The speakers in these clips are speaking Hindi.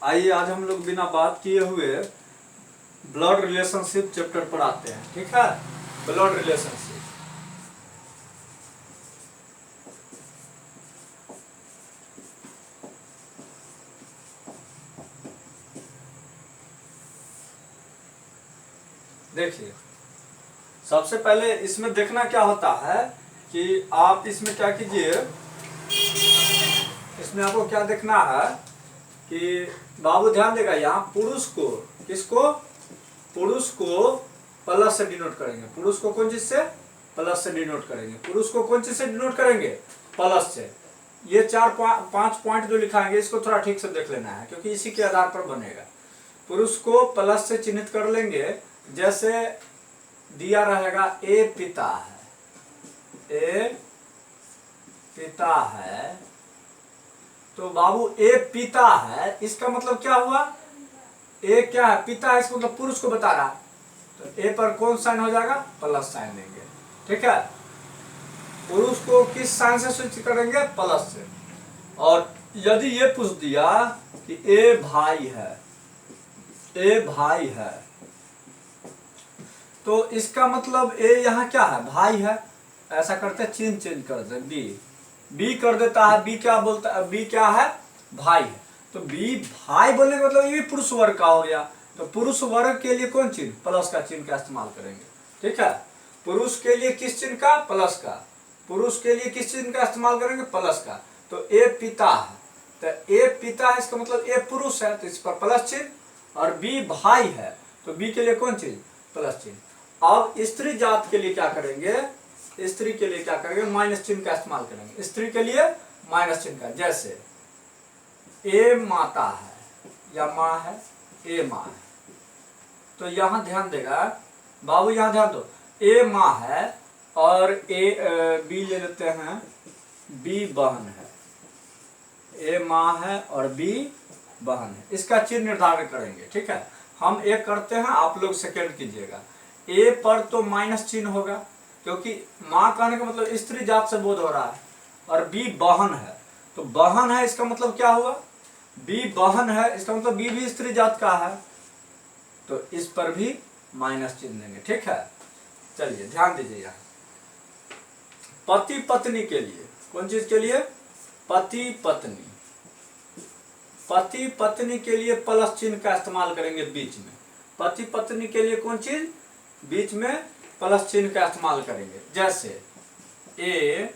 आइए आज हम लोग बिना बात किए हुए ब्लड रिलेशनशिप चैप्टर पर आते हैं। ठीक है, ब्लड रिलेशनशिप। देखिए, सबसे पहले इसमें देखना क्या होता है कि आप इसमें क्या कीजिए, इसमें आपको क्या देखना है कि बाबू ध्यान देगा, यहाँ पुरुष को, किसको, पुरुष को प्लस से डिनोट करेंगे। पुरुष को कौन चीज से, प्लस से डिनोट करेंगे। पुरुष को कौन चीज से डिनोट करेंगे, प्लस से। ये पांच पॉइंट जो लिखाएंगे इसको थोड़ा ठीक से देख लेना है, क्योंकि इसी के आधार पर बनेगा। पुरुष को प्लस से चिन्हित कर लेंगे, जैसे दिया रहेगा ए पिता है, ए पिता है, तो बाबू ए पिता है, इसका मतलब क्या हुआ, ए क्या है, पिता है, इसका मतलब पुरुष को बता रहा है। तो ए पर कौन साइन हो जाएगा, प्लस साइन देंगे। ठीक है, पुरुष को किस साइन से सूचित करेंगे, प्लस से। और यदि ये पूछ दिया कि ए भाई है, ए भाई है, तो इसका मतलब ए यहाँ क्या है, भाई है। ऐसा करते चिन्ह चेंज कर दे, बी कर देता है। बी क्या बोलता है, बी क्या है, भाई है। तो बी भाई बोलने का मतलब ये भी पुरुष वर्ग का हो गया। तो पुरुष वर्ग के लिए कौन चिन्ह, प्लस का चिन्ह का इस्तेमाल करेंगे। ठीक है, पुरुष के लिए किस चिन्ह का, प्लस का। पुरुष के लिए किस चिन्ह का इस्तेमाल करेंगे, प्लस का। तो ए पिता है, तो ए पिता है, इसका मतलब ए पुरुष है, तो इस पर प्लस चिन्ह। और बी भाई है, तो बी के लिए कौन चिन्ह, प्लस चिन्ह। अब स्त्री जात के लिए क्या करेंगे, स्त्री के लिए क्या करेंगे, माइनस चिन्ह का इस्तेमाल करेंगे। स्त्री के लिए माइनस चिन्ह का, जैसे ए माता है या माँ है, ए माँ है। तो यहां ध्यान देगा बाबू, यहां ध्यान दो, ए माँ है और ए बी ले लेते हैं, बी बहन है। ए माँ है और बी बहन है, इसका चिन्ह निर्धारण करेंगे। ठीक है, हम एक करते हैं, आप लोग सेकेंड कीजिएगा। ए पर तो माइनस चिन्ह होगा, क्योंकि माँ कहने का मतलब स्त्री जात से बोध हो रहा है। और बी बहन है, तो बहन है, इसका मतलब क्या हुआ, बी बहन है, इसका मतलब बी भी स्त्री जात का है, तो इस पर भी माइनस चिन्ह देंगे। ठीक है, चलिए ध्यान दीजिए, यहाँ पति पत्नी के लिए, कौन चीज के लिए, पति पत्नी। पति पत्नी के लिए प्लस चिन्ह का इस्तेमाल करेंगे बीच में। पति पत्नी के लिए कौन चीज, बीच में प्लस चिन्ह का इस्तेमाल करेंगे। जैसे ए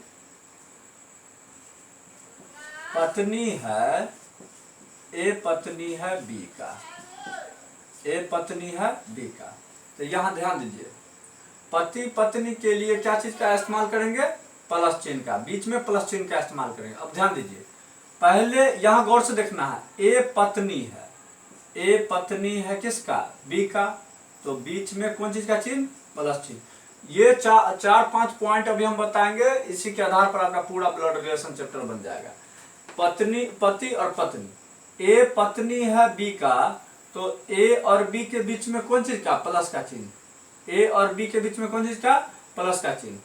पत्नी है, ए पत्नी है बी का, ए पत्नी है बी का। तो यहां ध्यान दीजिए, पति पत्नी के लिए क्या चीज का इस्तेमाल करेंगे, प्लस चिन्ह का, बीच में प्लस चिन्ह का इस्तेमाल करेंगे। अब ध्यान दीजिए, पहले यहां गौर से देखना है, ए पत्नी है, ए पत्नी है किसका, बी का, तो बीच में कौन चीज का चिन्ह, प्लस चिन्ह। ये चार पांच पॉइंट अभी हम बताएंगे, इसी के आधार पर आपका पूरा ब्लड रिलेशन चैप्टर बन जाएगा। पत्नी, पति और पत्नी, ए पत्नी है बी का, तो ए और बी के बीच में कौन चीज का, प्लस का चिन्ह। ए और बी के बीच में कौन चीज का, प्लस का चिन्ह।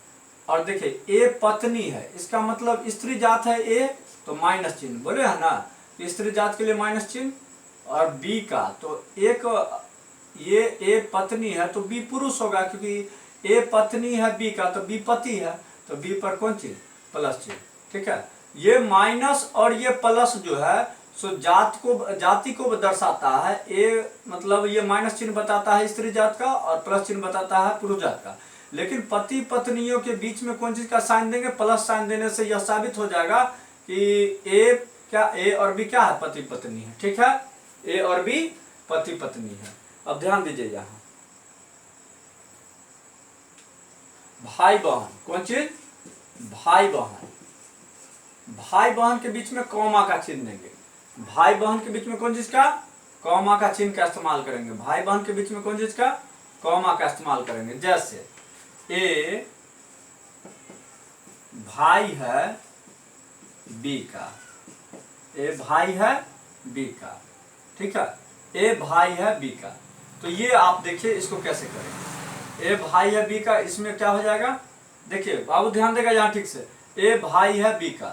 और देखिए ए पत्नी है, इसका मतलब स्त्री जात है ए, तो माइनस चिन्ह, बोले है ना, स्त्री जात के लिए माइनस चिन्ह। और बी का, तो एक ये ए पत्नी है, तो बी पुरुष होगा, क्योंकि ए पत्नी है बी का, तो बी पति है, तो बी पर कौन चीज, प्लस चिन्ह। ठीक है, ये माइनस और ये प्लस जो है सो जात को, जाति को दर्शाता है। ए मतलब ये माइनस चिन्ह बताता है स्त्री जात का, और प्लस चिन्ह बताता है पुरुष जात का। लेकिन पति पत्नियों के बीच में कौन चीज का साइन देंगे, प्लस साइन देने से यह साबित हो जाएगा कि ए क्या, ए और बी क्या है, पति पत्नी है। ठीक है, ए और बी पति पत्नी है। अब ध्यान दीजिए, यहां भाई बहन, कौन चीज, भाई बहन, भाई बहन के बीच में कॉमा का चिन्ह देंगे। भाई बहन के बीच में कौन चीज का, कॉमा का चिन्ह का इस्तेमाल करेंगे। भाई बहन के बीच में कौन चीज का, कॉमा का इस्तेमाल करेंगे। जैसे ए भाई है बी का, ए भाई है बी का। ठीक है, ए भाई है बी का, तो ये आप देखिए इसको कैसे करेंगे। ए भाई है बी का, इसमें क्या हो जाएगा, देखिए बाबू ध्यान देगा यहाँ ठीक से, ए भाई है बी का,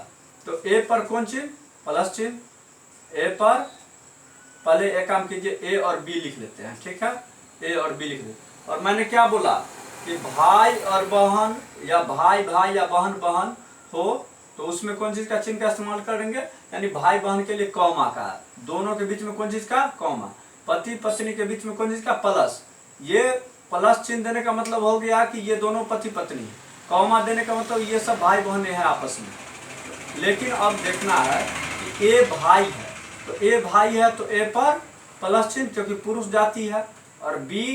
तो ए पर कौन चिन्ह, प्लस चिन्ह, ए पर पहले एक काम कीजिए, ए और बी लिख लेते हैं, ठीक है, ए और बी लिख लेते। और मैंने क्या बोला कि भाई और बहन या भाई भाई या बहन बहन हो तो उसमें कौन चीज का चिन्ह का इस्तेमाल करेंगे, यानी भाई बहन के लिए कॉमा का, दोनों के बीच में कौन चीज का कॉमा, पति पत्नी के बीच में कौन चीज का प्लस। ये प्लस चिन्ह देने का मतलब हो गया कि ये दोनों पति पत्नी, कॉमा देने का मतलब ये सब भाई बहन है आपस में। लेकिन अब देखना है कि ए भाई है, तो ए भाई है तो ए पर प्लस चिन्ह क्योंकि पुरुष जाति है, और बी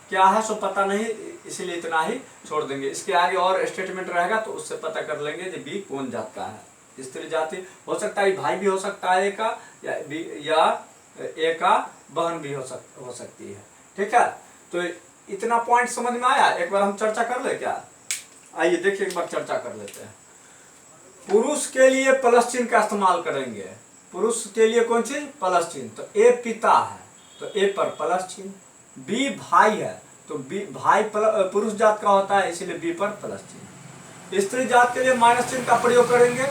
क्या है सो पता नहीं, इसीलिए इतना ही छोड़ देंगे। इसके आगे और स्टेटमेंट रहेगा तो उससे पता कर लेंगे कि बी कौन जात का है। स्त्री जाति हो सकता है भाई भी हो सकता है ए का, या बी या ए का बहन भी हो सकती है, ठीक है। तो इतना पॉइंट समझ में आया, एक बार हम चर्चा कर ले क्या, आइए देखिए एक बार चर्चा कर लेते हैं। पुरुष के लिए प्लस चिन्ह का इस्तेमाल करेंगे, पुरुष के लिए कौन चीज प्लस चिन्ह, तो ए पिता है तो ए पर प्लस चिन्ह, बी भाई है तो बी भाई पुरुष जात का होता है इसीलिए बी पर प्लस चिन्ह। स्त्री जात के लिए माइनस चिन्ह का प्रयोग करेंगे,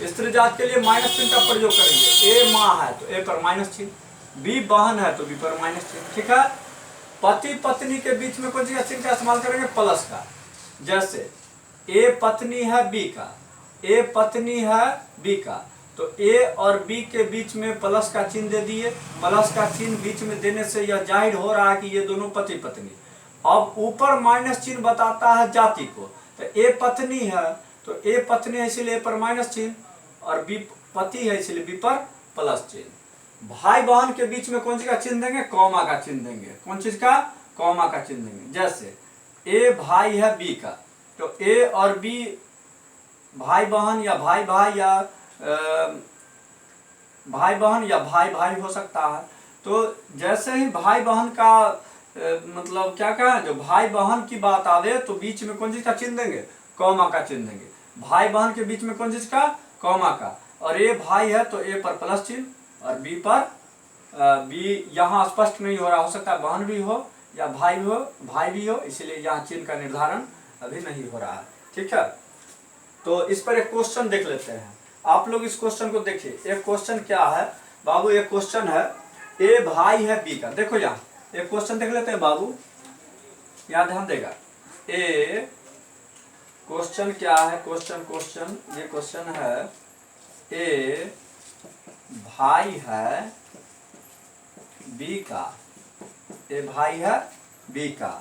स्त्री जात के लिए माइनस चिन्ह का प्रयोग करेंगे। ए माँ है तो ए पर माइनस चिन्ह, बी बहन है तो बी पर माइनस चिन्ह, ठीक है। पति पत्नी के बीच में कौन सी चिन्ह का इस्तेमाल करेंगे, प्लस का। जैसे ए पत्नी है बी का, ए पत्नी है बी का, तो ए और बी के बीच में प्लस का चिन्ह दे दिए। प्लस का चिन्ह बीच में देने से यह जाहिर हो रहा है कि ये दोनों पति पत्नी। अब ऊपर माइनस चिन्ह बताता है जाति को, तो ए पत्नी है तो ए पत्नी है इसीलिए ए पर माइनस चिन्ह, और बी पति है इसलिए बी पर प्लस चिन्ह। भाई बहन के बीच में कौन सी का चिन्ह देंगे, कॉमा का चिन्ह देंगे। कौन चीज का, कॉमा का चिन्ह देंगे। जैसे ए भाई है बी का, तो ए और बी भाई बहन या भाई भाई या भाई बहन या भाई भाई हो सकता है। तो जैसे ही भाई बहन का मतलब क्या कहा, जो भाई बहन की बात आवे तो बीच में कौन चीज का चिन्ह देंगे, कॉमा का चिन्ह देंगे। भाई बहन के बीच में कौन चीज का, कॉमा का। और ए भाई है तो ए पर प्लस चिन्ह और बी पर बी यहाँ स्पष्ट नहीं हो रहा, हो सकता है बहन भी हो या भाई भी हो, इसीलिए यहाँ चिन्ह का निर्धारण अभी नहीं हो रहा है, ठीक है। तो इस पर एक क्वेश्चन देख लेते हैं। आप लोग इस क्वेश्चन को देखिए, एक क्वेश्चन क्या है बाबू, एक क्वेश्चन है ए भाई है बी का। देखो यहाँ एक क्वेश्चन देख लेते हैं बाबू, यहाँ ध्यान देगा। ए क्वेश्चन क्या है, क्वेश्चन ये क्वेश्चन है ए भाई है बी का, ए भाई है बी का,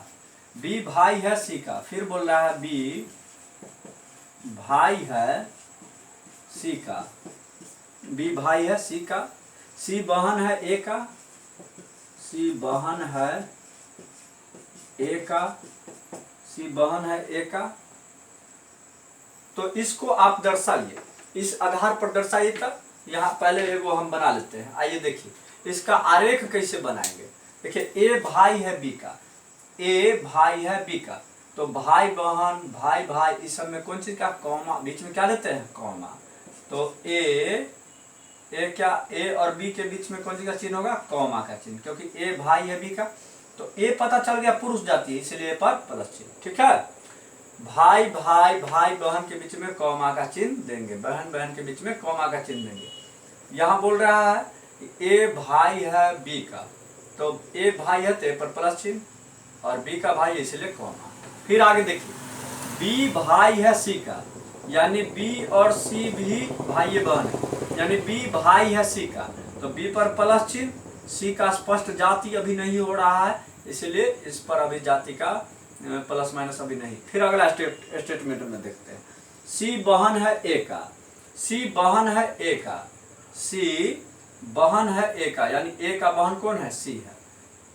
बी भाई है सी का, फिर बोल रहा है बी भाई है सी का, बी भाई है सी का, सी बहन है ए का, सी बहन है ए का, सी बहन है ए का। तो इसको आप दर्शाइए, इस आधार पर दर्शाइए। तब यहाँ पहले एगो हम बना लेते हैं, आइए देखिए इसका आरेख कैसे बनाएंगे। देखिए ए भाई है बी का, ए भाई है बी का, तो भाई बहन भाई भाई इस सब में कौन चीज का, कॉमा, बीच में क्या लेते हैं, कॉमा। तो ए क्या, ए और बी के बीच में कौन सी का चिन्ह होगा, कॉमा का चिन्ह, क्योंकि ए भाई है बी का। तो ए पता चल गया पुरुष जाति है इसलिए पर प्लस चिन्ह, ठीक है। भाई भाई भाई बहन के बीच में कॉमा का चिन्ह देंगे, बहन बहन के बीच में कॉमा का चिन्ह देंगे। यहाँ बोल रहा है ए भाई है बी का, तो ए भाई है तो ए पर प्लस चिन्ह और बी का भाई इसलिए कॉमा। फिर आगे देखिए बी भाई है सी का, यानी बी और सी भी भाई बहन है, यानी बी भाई है सी का, तो बी पर प्लस चिन्ह, सी का स्पष्ट जाति अभी नहीं हो रहा है इसलिए इस पर अभी जाति का प्लस माइनस अभी नहीं। फिर अगला स्टेटमेंट में देखते हैं, सी बहन है ए का, सी बहन है ए का, सी बहन है ए का, यानी ए का बहन कौन है, सी है,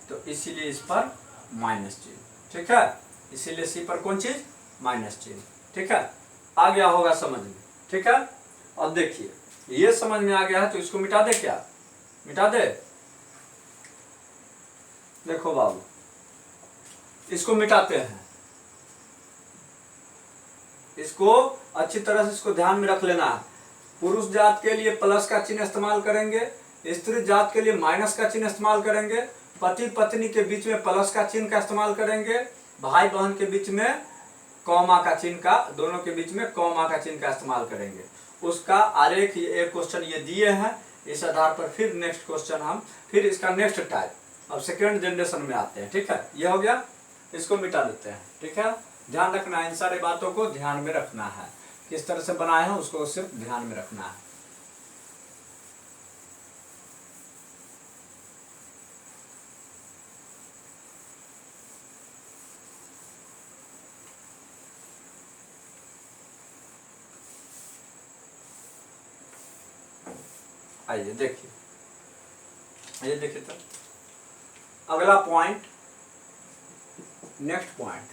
तो इसीलिए इस पर माइनस चिन्ह, ठीक है। इसीलिए सी पर कौन चीज, माइनस चिन्ह, ठीक है। आ गया होगा समझ में, ठीक है। अब देखिए ये समझ में आ गया है तो इसको मिटा दे, क्या मिटा दे, देखो बाबू इसको मिटाते हैं, इसको अच्छी तरह से इसको ध्यान में रख लेना है। पुरुष जात के लिए प्लस का चिन्ह इस्तेमाल करेंगे, स्त्री जात के लिए माइनस का चिन्ह इस्तेमाल करेंगे, पति पत्नी के बीच में प्लस का चिन्ह का इस्तेमाल करेंगे, भाई बहन के बीच में कॉमा का चिन्ह का, दोनों के बीच में कॉमा का चिन्ह का इस्तेमाल करेंगे। उसका आरेख एक क्वेश्चन ये दिए हैं, इस आधार पर फिर नेक्स्ट क्वेश्चन हम फिर इसका नेक्स्ट टाइप अब सेकेंड जनरेशन में आते हैं। ठीक है, ये हो गया, इसको मिटा देते हैं। ठीक है, ध्यान रखना है, इन सारे बातों को ध्यान में रखना है, किस तरह से बनाए हैं उसको सिर्फ ध्यान में रखना है। आइए देखिए, ये देखिए तो अगला पॉइंट, नेक्स्ट पॉइंट,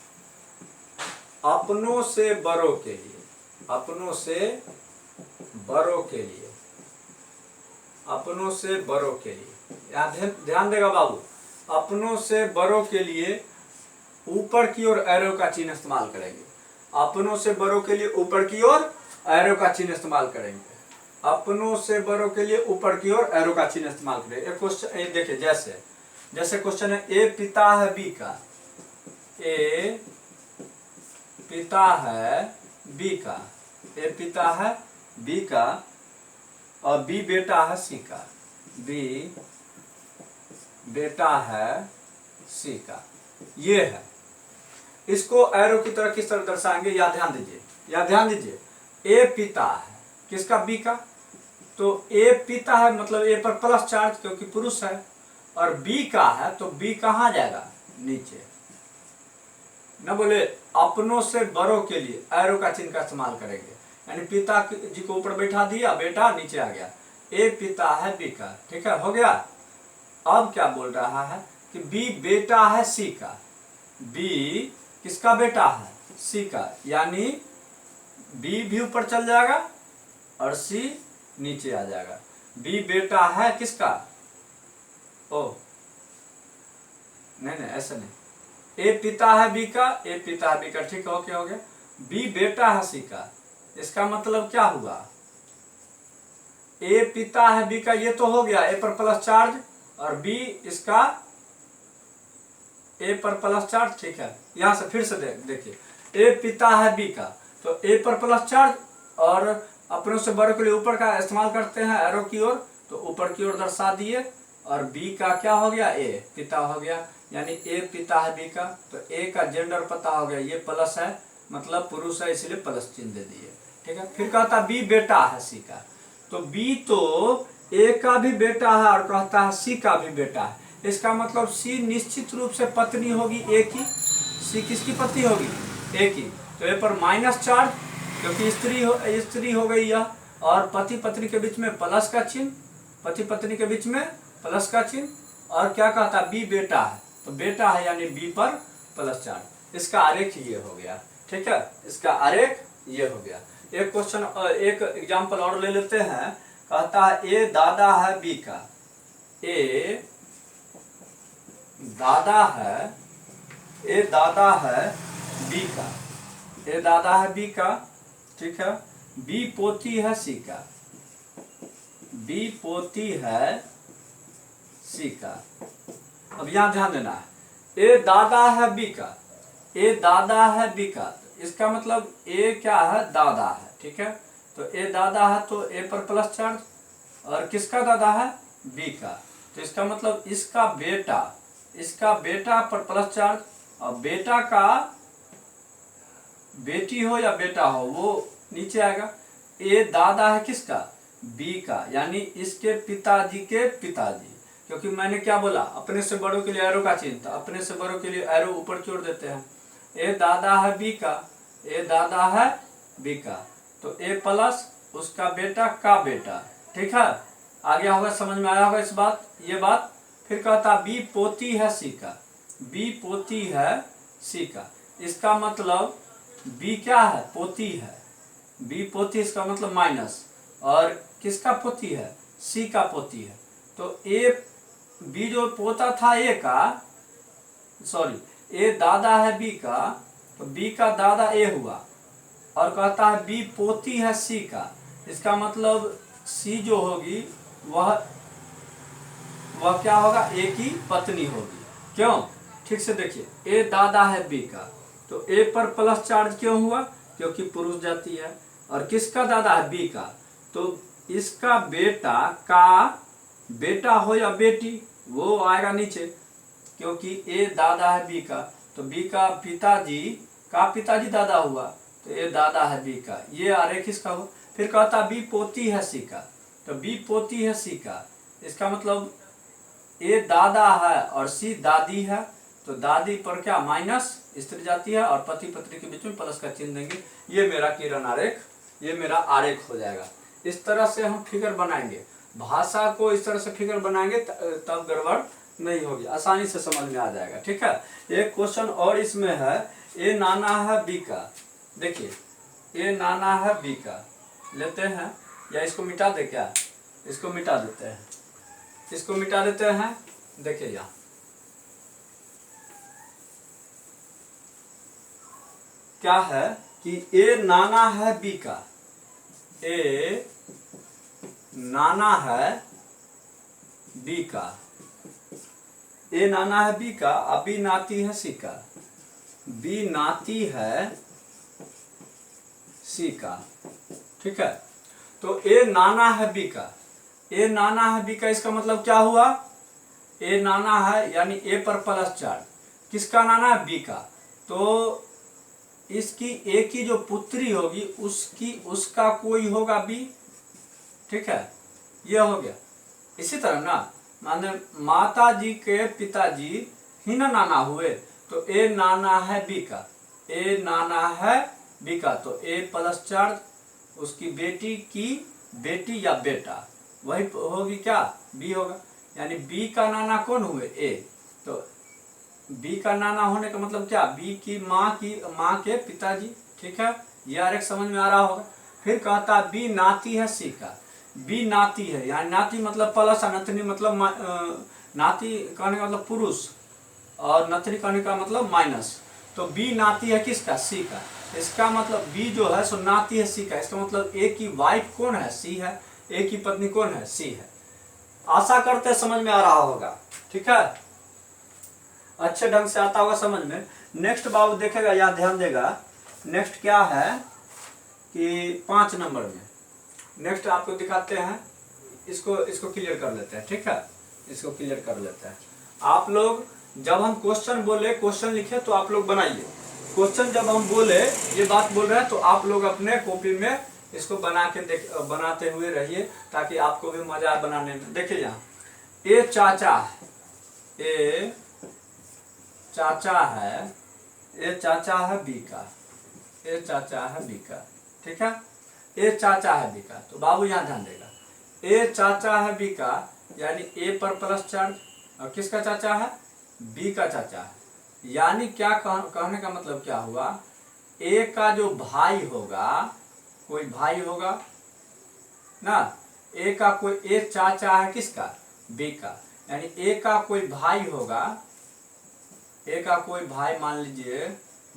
अपनों से बड़ों के लिए, अपनों से बड़ों के लिए, अपनों से बड़ों के लिए, यहाँ ध्यान देगा बाबू, अपनों से बड़ों के लिए ऊपर की ओर एरो का चिन्ह इस्तेमाल करेंगे। अपनों से बड़ों के लिए ऊपर की ओर एरो का चिन्ह इस्तेमाल करेंगे। अपनों से बड़ों के लिए ऊपर की ओर एरो का चिन्ह इस्तेमाल करेंगे। एक क्वेश्चन देखिए, जैसे क्वेश्चन है, ए पिता है बी का, ए पिता है बी का, ए पिता है बी का और बी बेटा है सी का, बी बेटा है सी का, ये है। इसको एरो की तरह किस तरह दर्शाएंगे, या ध्यान दीजिए, या ध्यान दीजिए, ए पिता है किसका, बी का, तो ए पिता है मतलब ए पर प्लस चार्ज क्योंकि पुरुष है, और बी का है तो बी कहाँ जाएगा, नीचे। न बोले अपनों से बड़ों के लिए एरो का चिन्ह का इस्तेमाल करेंगे, यानी पिता जी को ऊपर बैठा दिया, बेटा नीचे आ गया, ए पिता है बी का। ठीक है, हो गया। अब क्या बोल रहा है कि बी बेटा है सी का, बी किसका बेटा है, सी का, यानी बी भी ऊपर चल जाएगा और सी नीचे आ जाएगा। बी बेटा है किसका, ओ नहीं ऐसा नहीं, ए पिता है बी का, ए पिता है बी का, ठीक है, ओके हो गया। बी बेटा है सी का, इसका मतलब क्या हुआ, ए पिता है बी का, ये तो हो गया ए पर प्लस चार्ज, और बी इसका ए पर प्लस चार्ज। ठीक है, यहां से फिर से देखिए, ए पिता है बी का, तो ए पर प्लस चार्ज, और अपनों से बड़ों के लिए ऊपर का इस्तेमाल करते हैं एरो की ओर, तो ऊपर की ओर दर्शा दिए, और बी का क्या हो गया, ए पिता हो गया, यानी ए पिता है बी का, तो ए का जेंडर पता हो गया, ये प्लस है मतलब पुरुष है, इसलिए प्लस चिन्ह दे दिए। ठीक है, फिर कहता बी बेटा है सी का, तो बी तो ए का भी बेटा है और कहता है सी का भी बेटा है, इसका मतलब सी निश्चित रूप से पत्नी होगी ए की, सी किसकी पत्नी होगी, ए की, तो ए पर माइनस चार्ज क्योंकि स्त्री हो गई यह, और पति पत्नी के बीच में प्लस का चिन्ह, पति पत्नी के बीच में प्लस का चिन्ह, और क्या कहता बी बेटा है, तो बेटा है यानी बी पर प्लस चार्ज। इसका आरेख ये हो गया। ठीक है, इसका आरेख ये हो गया। एक क्वेश्चन, एक एग्जांपल और ले लेते हैं। कहता है ए दादा है बी का, ए दादा है, ए दादा है बी का, ए दादा है बी का, ठीक है, बी पोती है सी का, बी पोती है सी का। अब यहां ध्यान देना है, ए दादा है बी का, ए दादा है बी का, इसका मतलब ए क्या है, दादा है। ठीक है, तो ए दादा है तो ए पर प्लस चार्ज, और किसका दादा है, बी का, तो इसका मतलब इसका बेटा पर प्लस चार्ज, और बेटा का बेटी हो या बेटा हो वो नीचे आएगा। ए दादा है किसका, बी का, यानी इसके पिताजी के पिताजी, क्योंकि मैंने क्या बोला, अपने से बड़ों के लिए एरो का चिन्ह था, अपने से बड़ों के लिए एरो ऊपर की ओर देते हैं। ए दादा है बी का, ए दादा है बी का, तो ए प्लस उसका बेटा का बेटा। ठीक है, आ गया होगा, समझ में आया होगा इस बात, ये बात। फिर कहता बी पोती है सी का, बी पोती है सी का, इसका मतलब बी क्या है, पोती है, बी पोती, इसका मतलब माइनस, और किसका पोती है, सी का पोती है, तो ए बी जो पोता था ए का, सॉरी ए दादा है बी का, तो बी का दादा ए हुआ, और कहता है बी पोती है सी का, इसका मतलब सी जो होगी वह क्या होगा, ए की पत्नी होगी। क्यों, ठीक से देखिए, ए दादा है बी का, तो ए पर प्लस चार्ज क्यों हुआ, क्योंकि पुरुष जाति है, और किसका दादा है, बी का, तो इसका बेटा का बेटा हो या बेटी वो आएगा नीचे, क्योंकि ए दादा है बी का, तो बी का पिताजी दादा हुआ, तो ये दादा है बी का, ये आरेख इसका हुआ। फिर कहता बी पोती है सी का, तो बी पोती है सी का, इसका मतलब ए दादा है और सी दादी है, तो दादी पर क्या माइनस स्त्री जाती है और पति पत्नी के बीच में प्लस का चिन्ह देंगे। ये मेरा किरण आरेख, ये मेरा आरेख हो जाएगा। इस तरह से हम फिगर बनाएंगे, भाषा को इस तरह से फिगर बनाएंगे तब गड़बड़ नहीं होगी, आसानी से समझ में आ जाएगा। ठीक है, एक क्वेश्चन और इसमें है, ए नाना है बी का, देखिए ए नाना है बी का लेते हैं, या इसको मिटा दे क्या, इसको मिटा देते हैं, इसको मिटा देते हैं। देखिए यहाँ क्या है कि ए नाना है बी का, ए नाना है बी का, ए नाना है बी का, अब बी नाती है सी का, बी नाती है सी का। ठीक है, तो ए नाना है बी का, ए नाना है बी का, इसका मतलब क्या हुआ, ए नाना है यानी ए पर प्लस 4, किसका नाना है बी का, तो इसकी ए की जो पुत्री होगी उसकी उसका कोई होगा बी। ठीक है, ये हो गया। इसी तरह ना माने माता जी के पिताजी ही ना नाना हुए, तो ए नाना है बी का, ए नाना है बी का, तो ए प्लस 4 उसकी बेटी की बेटी या बेटा, वही होगी क्या, बी होगा। यानी बी का नाना कौन हुए, ए, तो बी का नाना होने का मतलब क्या, बी की माँ के पिताजी। ठीक है, ये आरेख समझ में आ रहा होगा। फिर कहता बी नाती है सी का, बी नाती है यानी नाती मतलब प्लस, नथनी मतलब नाती कहने का मतलब पुरुष और नथनी कहने का मतलब माइनस, तो बी नाती है किसका, सी का, इसका मतलब बी जो है सो नाती है सी का, इसका मतलब ए की वाइफ कौन है, सी है, ए की पत्नी कौन है, सी है। आशा करते समझ में आ रहा होगा। ठीक है, अच्छे ढंग से आता होगा समझ में। नेक्स्ट बाबू देखेगा या ध्यान देगा, नेक्स्ट क्या है कि 5 नंबर में नेक्स्ट आपको दिखाते हैं, इसको क्लियर कर लेते हैं। ठीक है, इसको क्लियर कर लेते हैं। आप लोग जब हम क्वेश्चन बोले, क्वेश्चन लिखे तो आप लोग बनाइए, क्वेश्चन जब हम बोले ये बात बोल रहे हैं तो आप लोग अपने कॉपी में इसको बना के बनाते हुए रहिए, ताकि आपको भी मजा आए बनाने में। देखिए यहाँ ए चाचा है, ए चाचा है, ए चाचा है बी का, ए चाचा है बी का। ठीक है, ए चाचा है बी का, तो बाबू यहाँ ध्यान देगा, ए चाचा है बी का यानी ए पर प्लस 4, और किसका चाचा है, बी का चाचा है। यानी क्या कहने का मतलब क्या हुआ, ए का जो भाई होगा, कोई भाई होगा ना, ए का कोई, ए चाचा है किसका, बी का, यानी ए का कोई भाई होगा, ए का कोई भाई मान लीजिए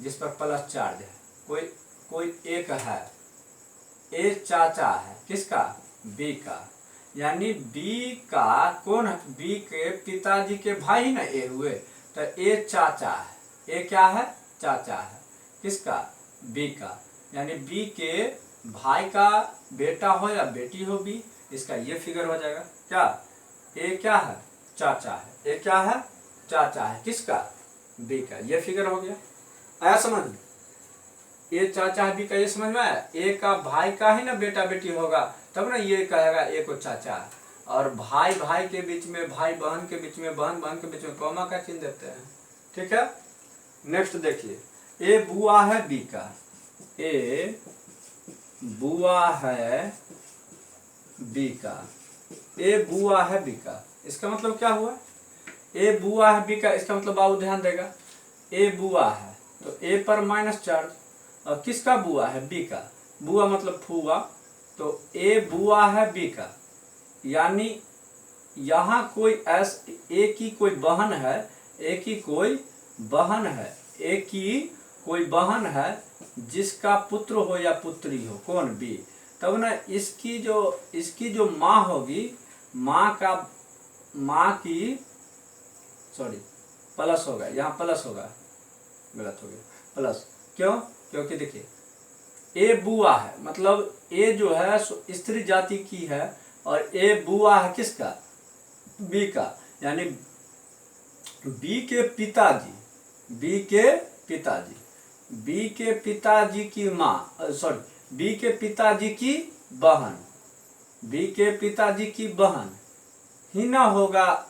जिस पर प्लस 4 है, कोई एक है, ए चाचा है किसका, बी का, यानी बी का कौन है, बी के पिताजी के भाई ना ए हुए, तो ए चाचा है, ए क्या है, चाचा है किसका, बी का, यानी बी के भाई का बेटा हो या बेटी हो बी, इसका ये फिगर हो जाएगा क्या, ए क्या है, चाचा है, ए क्या है, चाचा है किसका, बी का, ये फिगर हो गया। आया समझ में, ए चाचा है बी का, ये समझ में आया। ए का भाई का ही ना बेटा बेटी होगा, तब ना ये कहेगा ए को चाचा है, और भाई भाई के बीच में, भाई बहन के बीच में, बहन बहन के बीच में कॉमा का चिन्ह देते हैं। ठीक है, नेक्स्ट देखिए, ए बुआ है बी का, ए बुआ है बी का, ए बुआ है बी का, इसका मतलब क्या हुआ, ए बुआ है बी का, इसका मतलब बाबू ध्यान देगा, ए बुआ है तो ए पर -4, और किसका बुआ है, बी का, बुआ मतलब फूआ, तो ए बुआ है बी का, यानी यहाँ कोई ए की कोई बहन है, ए की कोई बहन है, ए की कोई बहन है जिसका पुत्र हो या पुत्री हो, कौन, बी, तब ना इसकी जो माँ होगी, माँ की सॉरी प्लस होगा, यहाँ प्लस होगा, गलत हो गया, प्लस, क्यों, क्योंकि देखिए ए बुआ है, मतलब ए जो है स्त्री जाति की है और ए बुआ है किसका, बी का। यानी बी के पिताजी, बी के पिताजी, बी के पिताजी की माँ, सॉरी बी के पिताजी की बहन, बी के पिताजी की बहन ही ना होगा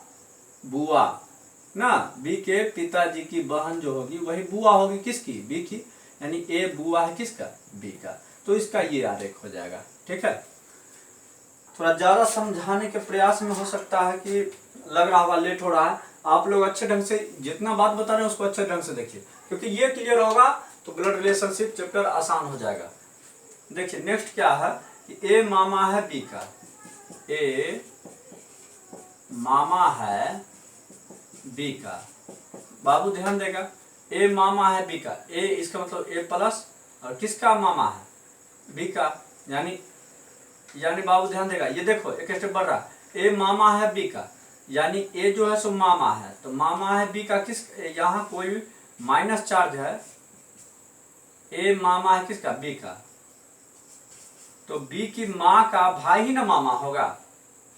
बुआ ना, बी के पिताजी की बहन जो होगी वही बुआ होगी किसकी, बी की। यानी ए बुआ है किसका, बी का। तो इसका ये आरेख हो जाएगा। ठीक है, थोड़ा ज्यादा समझाने के प्रयास में हो सकता है कि लग रहा होगा लेट हो रहा है। आप लोग अच्छे ढंग से जितना बात बता रहे हैं उसको अच्छे ढंग से देखिए, क्योंकि ये क्लियर होगा तो ब्लड रिलेशनशिप चैप्टर आसान हो जाएगा। देखिए नेक्स्ट क्या है कि ए मामा है बी का, ए मामा है बी का। बाबू ध्यान देगा, ए मामा है बी का, ए इसका मतलब ए प्लस और किसका मामा है, बी का। यानी बाबू ध्यान देगा, ये देखो एक स्टेप बढ़ रहा है, ए मामा है बी का, यानी ए जो है सो मामा है, तो मामा है बी का किस, यहाँ कोई माइनस चार्ज है, ए मामा है किसका, बी का। तो बी की माँ का भाई ही ना मामा होगा,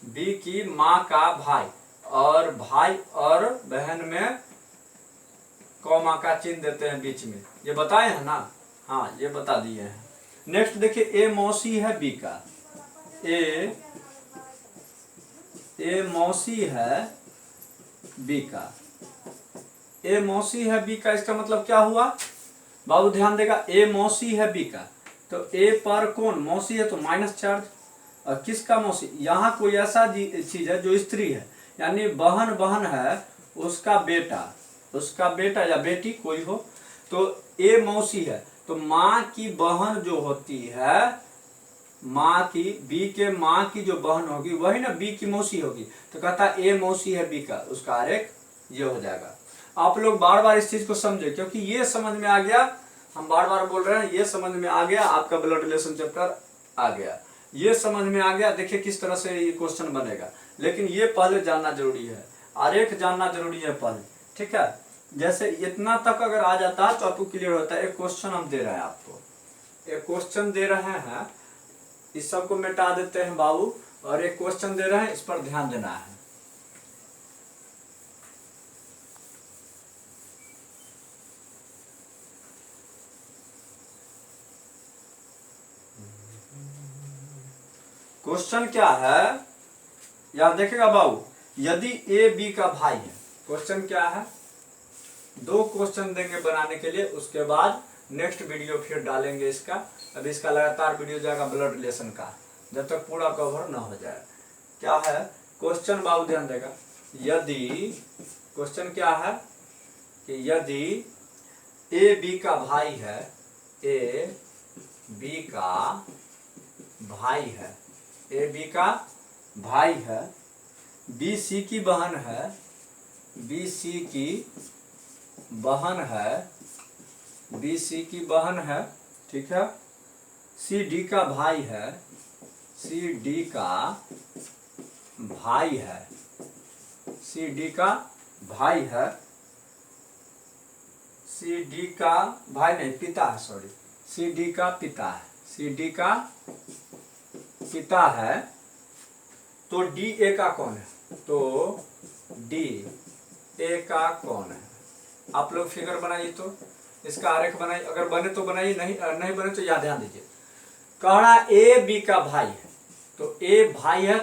बी की माँ का भाई, और भाई और बहन में कॉमा का चिन्ह देते हैं बीच में, ये बताए हैं ना, हाँ ये बता दिए हैं। नेक्स्ट देखिए ए मौसी है बी का, ए मौसी है बी का, ए मौसी है बी का, इसका मतलब क्या हुआ बाबू ध्यान देगा, ए मौसी है बी का, तो ए पर कौन मौसी है तो माइनस चार्ज, और किसका मौसी, यहाँ कोई ऐसा चीज है जो स्त्री है, यानी बहन है उसका बेटा या बेटी कोई हो, तो ए मौसी है, तो माँ की बहन जो होती है, माँ की बी के माँ की जो बहन होगी वही ना बी की मौसी होगी, तो कहता ए मौसी है बी का, उसका आरेख ये हो जाएगा। आप लोग बार बार इस चीज को समझे, क्योंकि ये समझ में आ गया, हम बार बार बोल रहे हैं, ये समझ में आ गया, आपका ब्लड रिलेशन चैप्टर आ गया, ये समझ में आ गया। देखिए किस तरह से ये क्वेश्चन बनेगा, लेकिन ये पहले जानना जरूरी है, आरेख जानना जरूरी है पहले। ठीक है, जैसे इतना तक अगर आ जाता है तो आपको क्लियर होता है। एक क्वेश्चन हम दे रहे हैं आपको, एक क्वेश्चन दे रहे हैं, इस सब को मिटा देते हैं बाबू, और एक क्वेश्चन दे रहे हैं, इस पर ध्यान देना है। क्वेश्चन क्या है यार, देखेगा बाबू, यदि ए बी का भाई है, क्वेश्चन क्या है, दो क्वेश्चन देंगे बनाने के लिए, उसके बाद नेक्स्ट वीडियो फिर डालेंगे इसका। अभी इसका लगातार वीडियो जाएगा ब्लड रिलेशन का, जब तक पूरा कवर ना हो जाए। क्या है क्वेश्चन बाबू ध्यान देगा, यदि क्वेश्चन क्या है कि यदि ए बी का भाई है, ए बी का भाई है, ए बी का भाई है, बी सी की बहन है, बी सी की बहन है, बी सी की बहन है, ठीक है, सी डी का भाई है, सी डी का भाई है, सी डी का भाई है, सी डी का भाई नहीं पिता है, सॉरी सी डी का पिता है, सी डी का पिता है, तो डी ए का कौन है, तो डी ए का कौन है। आप लोग फिगर बनाइए, तो इसका आरेख बनाइए, अगर बने तो बनाइए, नहीं बने तो याद ध्यान दीजिए। कहना ए बी का भाई है, तो ए भाई है,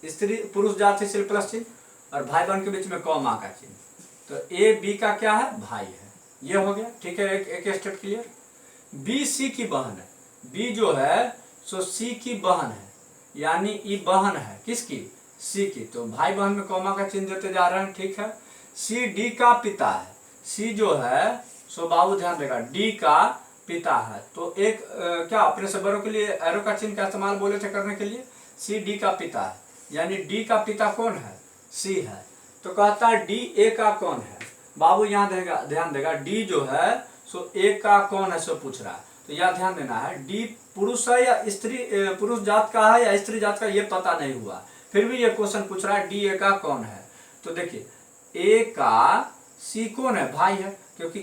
स्त्री पुरुष जात से प्लस चिन्ह, और भाई बहन के बीच में कॉमा का चिन्ह, तो ए बी का क्या है, भाई है, ये हो गया। ठीक है, एक स्टेप क्लियर। बी सी की बहन है, बी जो है सो सी की बहन है, यानी ई बहन है किसकी, सी की, तो भाई बहन में कॉमा का चिन्ह देते जा रहे हैं। ठीक है, सी डी का पिता है, सी जो है सो बाबू ध्यान देगा डी का पिता है, तो एक क्या अपने से बड़ों के लिए एरो का चिन्ह का इस्तेमाल बोले थे करने के लिए, सी डी का पिता है, यानी डी का पिता कौन है, सी है, तो कहता है डी ए का कौन है। बाबू यहाँ ध्यान देगा डी जो है सो ए का कौन है सो पूछ रहा है, तो यह ध्यान देना है डी पुरुष है या स्त्री, पुरुष जात का है या स्त्री जात का, ये पता नहीं हुआ, फिर भी ये क्वेश्चन पूछ रहा है डी ए का कौन है। तो देखिए ए का सी कौन है, भाई है, क्योंकि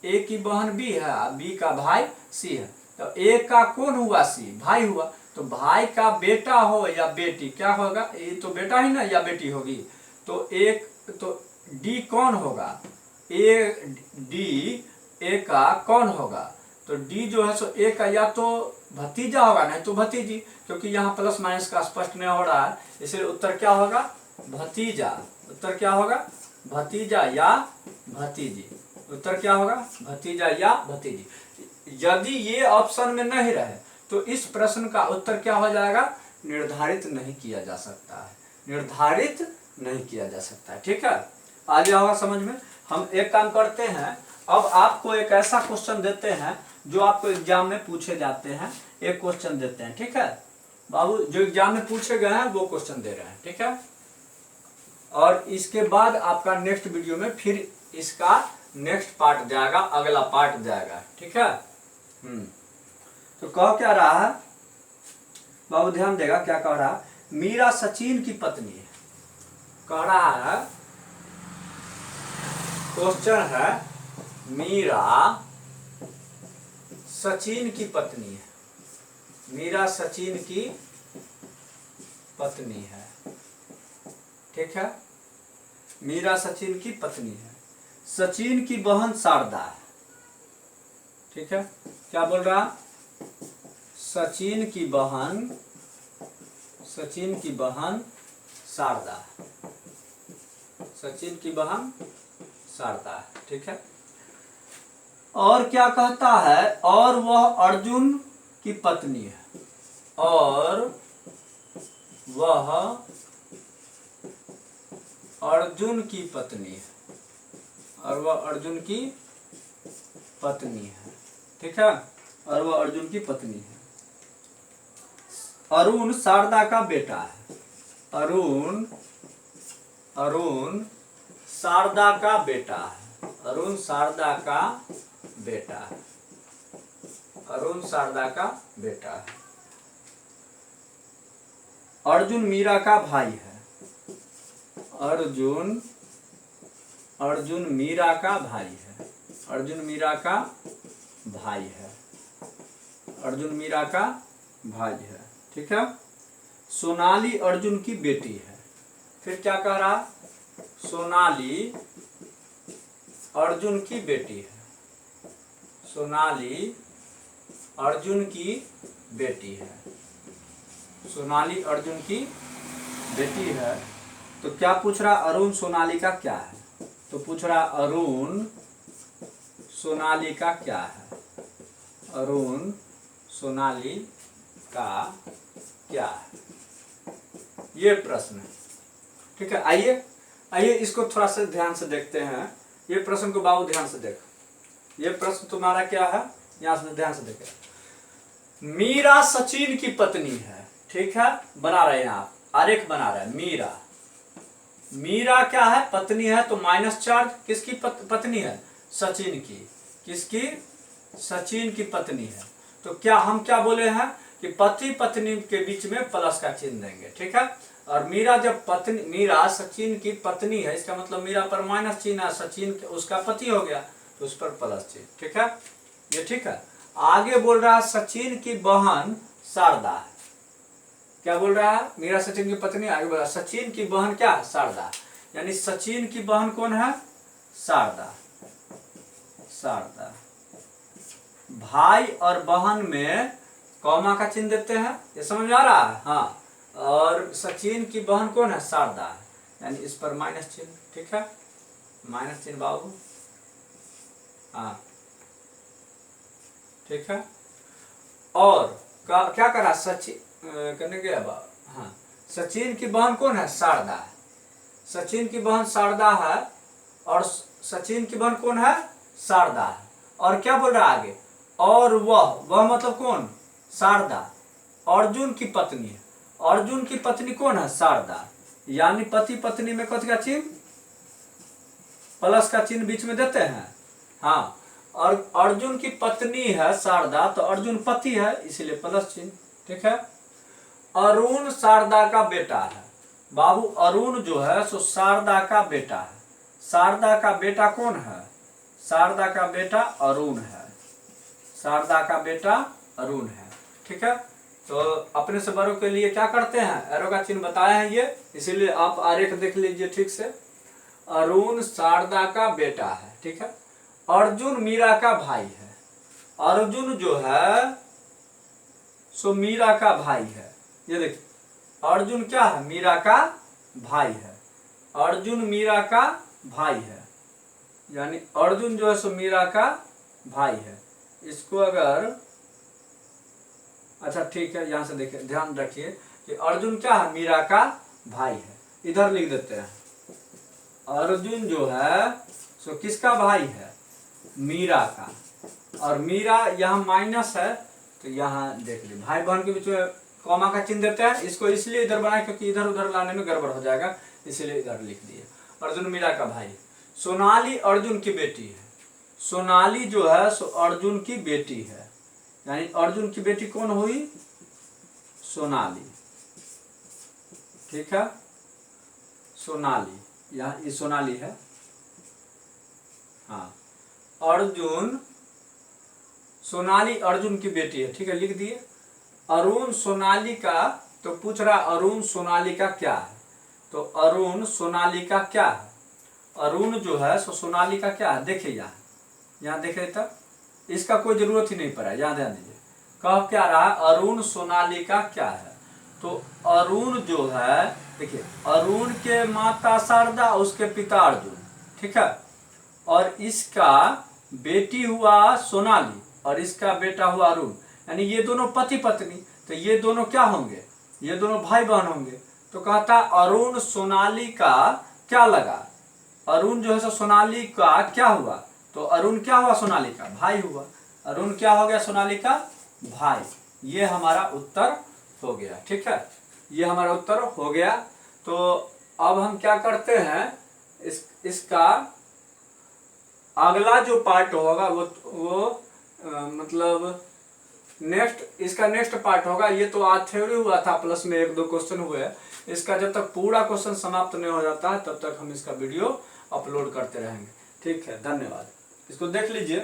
ए की बहन बी है, बी का भाई सी है, तो ए का कौन हुआ? सी, भाई हुआ। तो भाई का बेटा हो या बेटी, क्या होगा? ये तो बेटा ही ना या बेटी होगी। तो एक तो डी कौन होगा? ए डी ए का कौन होगा? तो डी जो है सो ए का या तो भतीजा होगा, नहीं तो भतीजी, क्योंकि यहाँ प्लस माइनस का स्पष्ट नहीं हो रहा है, इसलिए उत्तर क्या होगा? भतीजा। उत्तर क्या होगा? भतीजा या भतीजी। उत्तर क्या होगा? भतीजा या भतीजी। यदि ये ऑप्शन में नहीं रहे तो इस प्रश्न का उत्तर क्या हो जाएगा? निर्धारित नहीं किया जा सकता है, निर्धारित नहीं किया जा सकता है। ठीक है, आ गया होगा समझ में। हम एक काम करते हैं, अब आपको एक ऐसा क्वेश्चन देते हैं जो आपको एग्जाम में पूछे जाते हैं। एक क्वेश्चन देते हैं, ठीक है बाबू, जो एग्जाम में पूछे गए हैं वो क्वेश्चन दे रहे हैं, ठीक है। और इसके बाद आपका नेक्स्ट वीडियो में फिर इसका नेक्स्ट पार्ट जाएगा, अगला पार्ट जाएगा, ठीक है। तो कह क्या रहा है बाबू, ध्यान देगा क्या कह रहा है? मीरा सचिन की पत्नी है। कह रहा है, क्वेश्चन है, मीरा सचिन की पत्नी है। मीरा सचिन की पत्नी है, ठीक है। मीरा सचिन की पत्नी है। सचिन की बहन शारदा है, ठीक है। क्या बोल रहा? सचिन की बहन शारदा, सचिन की बहन शारदा है, ठीक है। और क्या कहता है? और वह अर्जुन की पत्नी है। और वह अर्जुन की पत्नी है। और वह अर्जुन की पत्नी है, ठीक है। और वह अर्जुन की पत्नी है। अरुण शारदा का बेटा है। अरुण शारदा का बेटा है। अरुण शारदा का बेटा है। अरुण शारदा का बेटा है। अर्जुन मीरा का भाई है। अर्जुन मीरा का भाई है। अर्जुन मीरा का भाई है। अर्जुन मीरा का भाई है, ठीक है। सोनाली अर्जुन की बेटी है। फिर क्या कह रहा? सोनाली अर्जुन की बेटी है। सोनाली अर्जुन की बेटी है। सोनाली अर्जुन की बेटी है। तो क्या पूछ रहा? अरुण सोनाली का क्या है? तो पूछ रहा अरुण सोनाली का क्या है? अरुण सोनाली का क्या है? ये प्रश्न है, ठीक है। आइए इसको थोड़ा सा ध्यान से देखते हैं। ये प्रश्न को बाबू ध्यान से देख। ये प्रश्न तुम्हारा क्या है? यहां से ध्यान से देखें। मीरा सचिन की पत्नी है, ठीक है। बना रहे हैं आप, आरेख बना रहे हैं। मीरा क्या है? पत्नी है, तो माइनस चार्ज। किसकी पत्नी है? सचिन की। किसकी? सचिन की पत्नी है। तो क्या हम क्या बोले हैं कि पति पत्नी के बीच में प्लस का चिन्ह देंगे, ठीक है। और मीरा जब पत्नी, मीरा सचिन की पत्नी है, इसका मतलब मीरा पर माइनस चिन्ह है, सचिन उसका पति हो गया, तो उस पर प्लस चिन्ह, ठीक है। ये ठीक है। आगे बोल रहा है सचिन की बहन शारदा है। क्या बोल रहा है? मीरा सचिन की पत्नी। आगे बोला सचिन की बहन क्या है? शारदा। यानी सचिन की बहन कौन है? शारदा। शारदा। भाई और बहन में कॉमा का चिन्ह देते हैं, ये समझ में आ रहा है? हाँ। और सचिन की बहन कौन है? शारदा है, यानी इस पर माइनस चिन्ह, ठीक है। माइनस चिन्ह बाबू, हाँ, ठीक है। और क्या करा? सचिन करने के अब, हाँ, सचिन की बहन कौन है? शारदा है। सचिन की बहन शारदा है। और सचिन की बहन कौन है? शारदा है। और क्या बोल रहा है आगे? और वह मतलब कौन? शारदा। अर्जुन की पत्नी है। अर्जुन की पत्नी कौन है? शारदा। यानी पति पत्नी में कथी का चिन्ह? प्लस का चिन्ह बीच में देते हैं, हाँ। और अर्जुन की पत्नी है शारदा, तो अर्जुन पति है, इसलिए प्लस चिन्ह, ठीक है। अरुण शारदा का बेटा है। बाबू अरुण जो है सो शारदा का बेटा है। शारदा का बेटा कौन है? शारदा का बेटा अरुण है। शारदा का बेटा अरुण है। ठीक है, तो अपने से बड़ों के लिए क्या करते हैं, एरो का चिन्ह बताया है ये, इसीलिए आप आरेख देख लीजिए ठीक से। अरुण शारदा का बेटा है। ठीक है, अर्जुन मीरा का भाई है। अर्जुन जो है सो मीरा का भाई है। ये देखिए, अर्जुन क्या है, मीरा का भाई है। अर्जुन मीरा का भाई है, यानी अर्जुन जो है सो मीरा का भाई है। इसको अगर, अच्छा ठीक है, यहां से देखिए, ध्यान रखिए कि अर्जुन क्या है, मीरा का भाई है। इधर लिख देते हैं, अर्जुन जो है सो किसका भाई है, मीरा का। और मीरा यहाँ माइनस है, तो यहाँ देख लीजिए भाई बहन के बीच में कॉमा का चिन्ह देते हैं। इसको इसलिए इधर बनाए क्योंकि इधर उधर लाने में गड़बड़ हो जाएगा, इसीलिए इधर लिख दिए। अर्जुन मीरा का भाई। सोनाली अर्जुन की बेटी है। सोनाली जो है सो अर्जुन की बेटी है, यानी अर्जुन की बेटी कौन हुई, सोनाली। ठीक है, सोनाली, यहाँ ये सोनाली है। हाँ, अर्जुन, सोनाली अर्जुन की बेटी है। ठीक है, लिख दिए। अरुण सोनाली का, तो पूछ रहा अरुण सोनाली का क्या है, तो अरुण सोनाली का क्या है। अरुण जो है सो सोनाली का क्या है, देखिए यहाँ देख रहे तब, इसका कोई जरूरत ही नहीं पड़ा, यहाँ ध्यान दीजिए। कह क्या रहा, अरुण सोनाली का क्या है, तो अरुण जो है, देखिए अरुण के माता शारदा, उसके पिता अर्जुन। ठीक है, और इसका बेटी हुआ सोनाली और इसका बेटा हुआ अरुण, यानी ये दोनों पति पत्नी, तो ये दोनों क्या होंगे, ये दोनों भाई बहन होंगे। तो कहता अरुण सोनाली का क्या लगा, अरुण जो है सो सोनाली का क्या हुआ, तो अरुण क्या हुआ, सोनाली का भाई हुआ। अरुण क्या हो गया, सोनाली का भाई। ये हमारा उत्तर हो गया। ठीक है, ये हमारा उत्तर हो गया। तो अब हम क्या करते हैं, इसका अगला जो पार्ट होगा वो मतलब नेक्स्ट, इसका नेक्स्ट पार्ट होगा। ये तो आज थ्योरी हुआ था, प्लस में 1-2 क्वेश्चन हुए। इसका जब तक पूरा क्वेश्चन समाप्त नहीं हो जाता है तब तक हम इसका वीडियो अपलोड करते रहेंगे। ठीक है, धन्यवाद। इसको देख लीजिए।